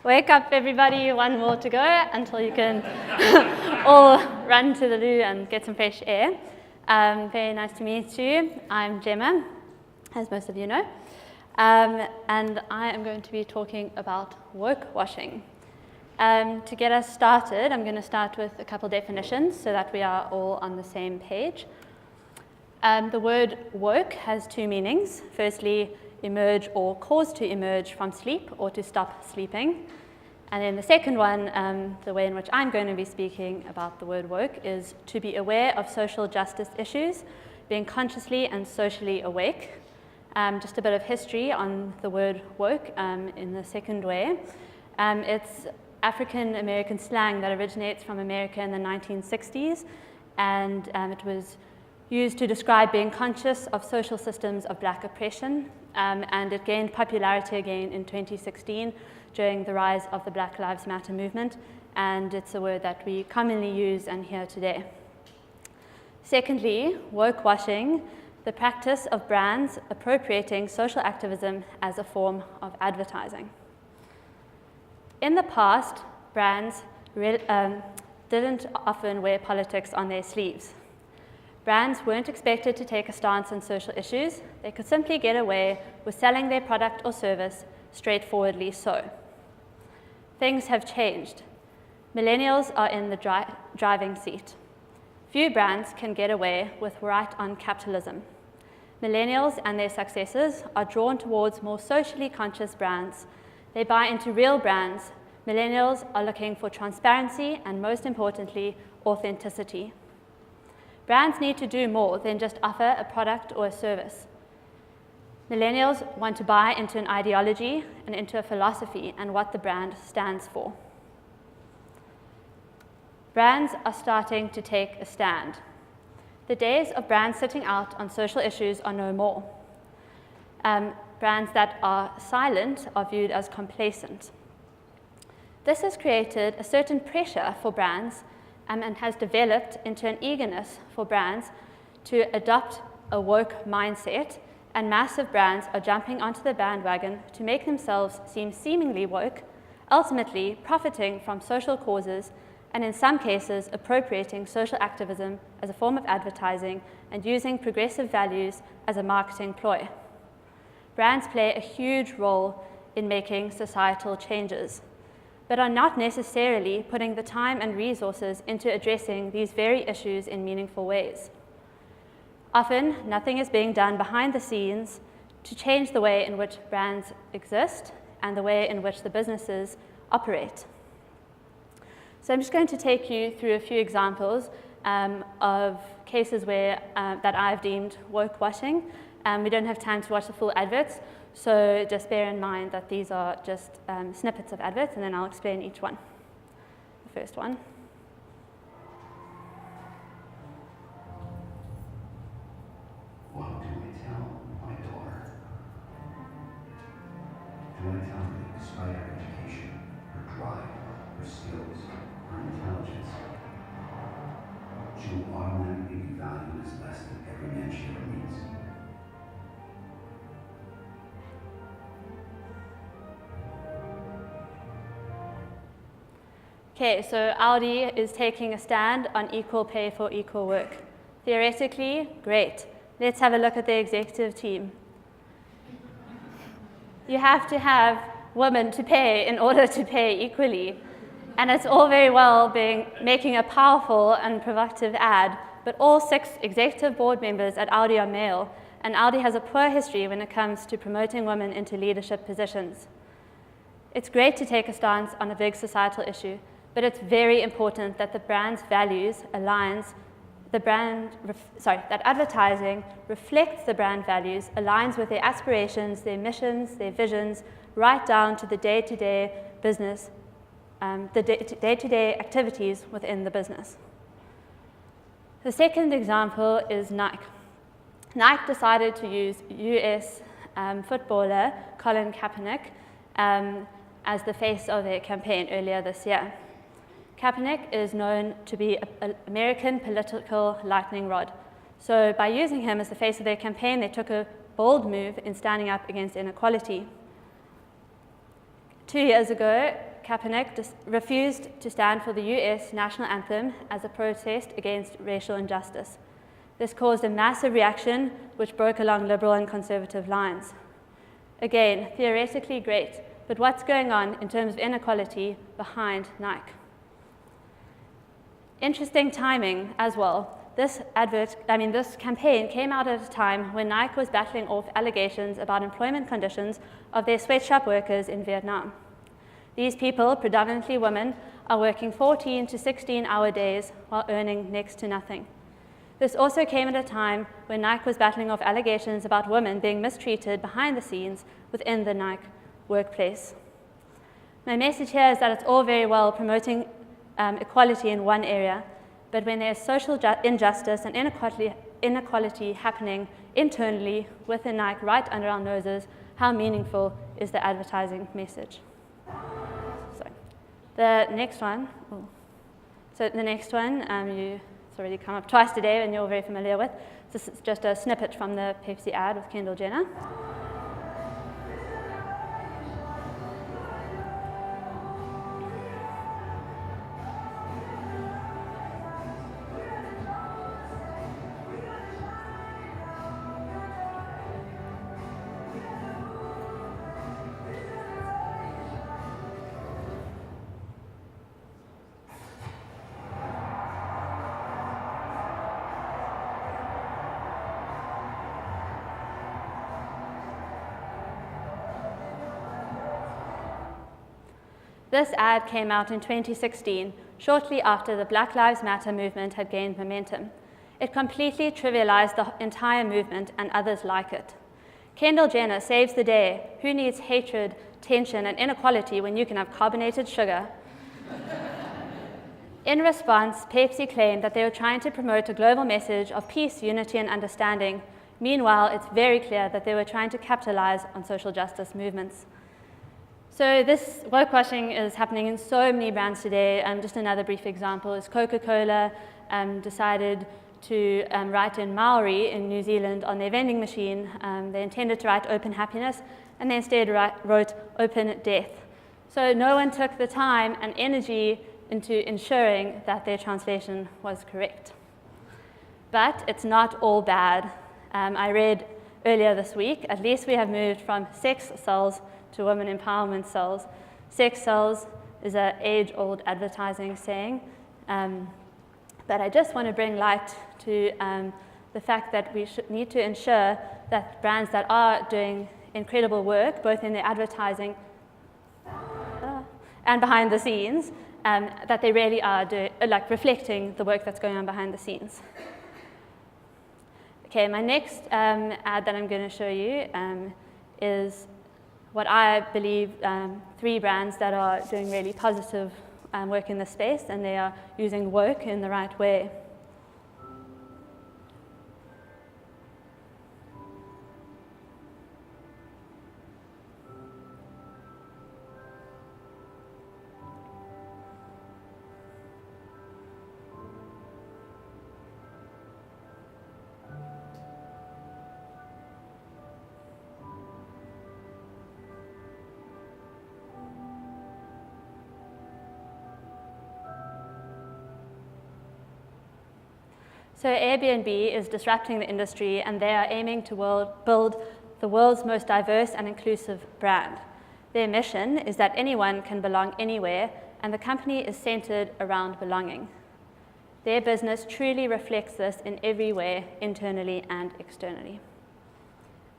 Wake up, everybody, one more to go until you can all run to the loo and get some fresh air. Very nice to meet you. I'm Gemma, as most of you know, and I am going to be talking about woke washing. To get us started, I'm going to start with a couple definitions so that we are all on the same page. The word woke has two meanings. Firstly, emerge or cause to emerge from sleep or to stop sleeping. And then the second one, the way in which I'm going to be speaking about the word woke, is to be aware of social justice issues, being consciously and socially awake. Just a bit of history on the word woke in the second way. It's African American slang that originates from America in the 1960s, and it was used to describe being conscious of social systems of black oppression, and it gained popularity again in 2016 during the rise of the Black Lives Matter movement, and it's a word that we commonly use and hear today. Secondly, woke washing, the practice of brands appropriating social activism as a form of advertising. In the past, brands didn't often wear politics on their sleeves. Brands weren't expected to take a stance on social issues. They could simply get away with selling their product or service straightforwardly so. Things have changed. Millennials are in the driving seat. Few brands can get away with right on capitalism. Millennials and their successors are drawn towards more socially conscious brands. They buy into real brands. Millennials are looking for transparency and, most importantly, authenticity. Brands need to do more than just offer a product or a service. Millennials want to buy into an ideology and into a philosophy and what the brand stands for. Brands are starting to take a stand. The days of brands sitting out on social issues are no more. Brands that are silent are viewed as complacent. This has created a certain pressure for brands and has developed into an eagerness for brands to adopt a woke mindset, and massive brands are jumping onto the bandwagon to make themselves seem seemingly woke, ultimately profiting from social causes and in some cases appropriating social activism as a form of advertising and using progressive values as a marketing ploy. Brands play a huge role in making societal changes, but are not necessarily putting the time and resources into addressing these very issues in meaningful ways. Often, nothing is being done behind the scenes to change the way in which brands exist and the way in which the businesses operate. So I'm just going to take you through a few examples of cases where that I've deemed woke washing. We don't have time to watch the full adverts, so just bear in mind that these are just snippets of adverts, and then I'll explain each one. The first one. What do I tell my daughter? Do I tell her that despite her education, her drive, her skills, her intelligence, she will automatically be valued as less than every man she ever meets? Okay, so Audi is taking a stand on equal pay for equal work. Theoretically, great. Let's have a look at the executive team. You have to have women to pay in order to pay equally. And it's all very well making a powerful and provocative ad, but all 6 executive board members at Audi are male, and Audi has a poor history when it comes to promoting women into leadership positions. It's great to take a stance on a big societal issue, but it's very important that the brand's values aligns that advertising reflects the brand values, aligns with their aspirations, their missions, their visions, right down to the day-to-day business, the day-to-day activities within the business. The second example is Nike. Nike decided to use US footballer Colin Kaepernick as the face of their campaign earlier this year. Kaepernick is known to be an American political lightning rod. So by using him as the face of their campaign, they took a bold move in standing up against inequality. 2 years ago, Kaepernick refused to stand for the US national anthem as a protest against racial injustice. This caused a massive reaction which broke along liberal and conservative lines. Again, theoretically great, but what's going on in terms of inequality behind Nike? Interesting timing as well. This campaign came out at a time when Nike was battling off allegations about employment conditions of their sweatshop workers in Vietnam. These people, predominantly women, are working 14 to 16-hour days while earning next to nothing. This also came at a time when Nike was battling off allegations about women being mistreated behind the scenes within the Nike workplace. My message here is that it's all very well promoting equality in one area, but when there's social injustice and inequality happening internally within Nike right under our noses, how meaningful is the advertising message? So the next one, it's already come up twice today and you're very familiar with. This is just a snippet from the Pepsi ad with Kendall Jenner. This ad came out in 2016, shortly after the Black Lives Matter movement had gained momentum. It completely trivialized the entire movement and others like it. Kendall Jenner saves the day. Who needs hatred, tension, and inequality when you can have carbonated sugar? In response, Pepsi claimed that they were trying to promote a global message of peace, unity, and understanding. Meanwhile, it's very clear that they were trying to capitalize on social justice movements. So this woke-washing is happening in so many brands today. Just another brief example is Coca-Cola decided to write in Maori in New Zealand on their vending machine. They intended to write open happiness, and they instead wrote open death. So no one took the time and energy into ensuring that their translation was correct. But it's not all bad. I read earlier this week, at least we have moved from sex sells to women empowerment sells. Sex sells is an age-old advertising saying, but I just want to bring light to the fact that we need to ensure that brands that are doing incredible work, both in their advertising and behind the scenes, that they really are reflecting the work that's going on behind the scenes. Okay, my next ad that I'm going to show you is what I believe 3 brands that are doing really positive work in this space, and they are using woke in the right way. So Airbnb is disrupting the industry, and they are aiming to build the world's most diverse and inclusive brand. Their mission is that anyone can belong anywhere, and the company is centered around belonging. Their business truly reflects this in every way, internally and externally.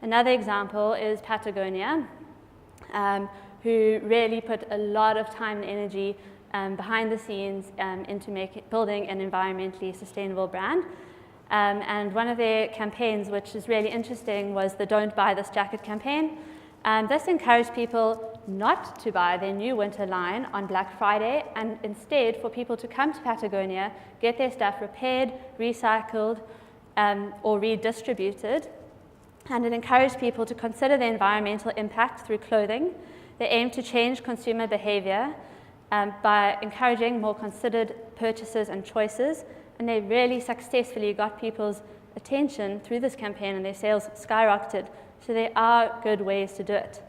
Another example is Patagonia, who really put a lot of time and energy behind the scenes into building an environmentally sustainable brand. And one of their campaigns, which is really interesting, was the Don't Buy This Jacket campaign. This encouraged people not to buy their new winter line on Black Friday, and instead for people to come to Patagonia, get their stuff repaired, recycled, or redistributed. And it encouraged people to consider the environmental impact through clothing. They aim to change consumer behavior by encouraging more considered purchases and choices, and they really successfully got people's attention through this campaign, and their sales skyrocketed. So there are good ways to do it.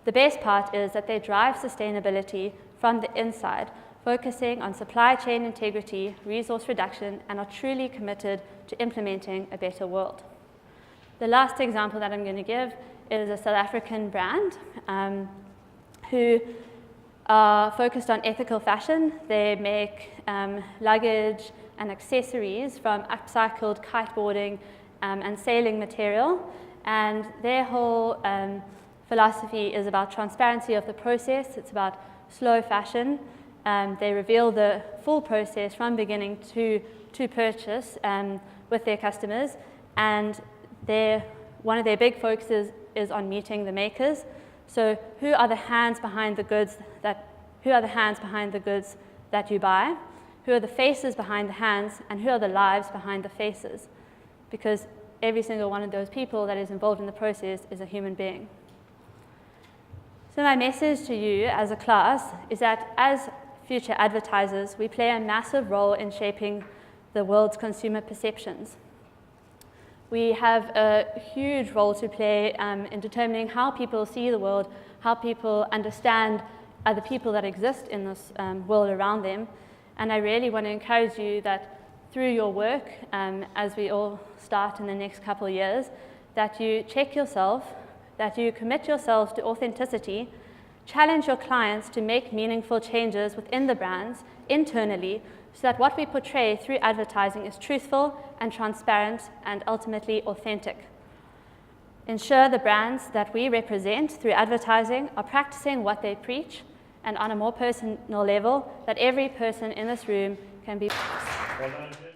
The best part is that they drive sustainability from the inside, focusing on supply chain integrity, resource reduction, and are truly committed to implementing a better world. The last example that I'm going to give is a South African brand who are focused on ethical fashion. They make luggage and accessories from upcycled kiteboarding and sailing material, and their whole philosophy is about transparency of the process. It's about slow fashion. They reveal the full process from beginning to purchase with their customers, and one of their big focuses is on meeting the makers. So who are the hands behind the goods that you buy? Who are the faces behind the hands, and who are the lives behind the faces? Because every single one of those people that is involved in the process is a human being. So my message to you as a class is that as future advertisers, we play a massive role in shaping the world's consumer perceptions. We have a huge role to play in determining how people see the world, how people understand other people that exist in this world around them. And I really want to encourage you that through your work, as we all start in the next couple of years, that you check yourself, that you commit yourself to authenticity, challenge your clients to make meaningful changes within the brands internally, so that what we portray through advertising is truthful and transparent and ultimately authentic. Ensure the brands that we represent through advertising are practicing what they preach, and on a more personal level, that every person in this room can be. Well done.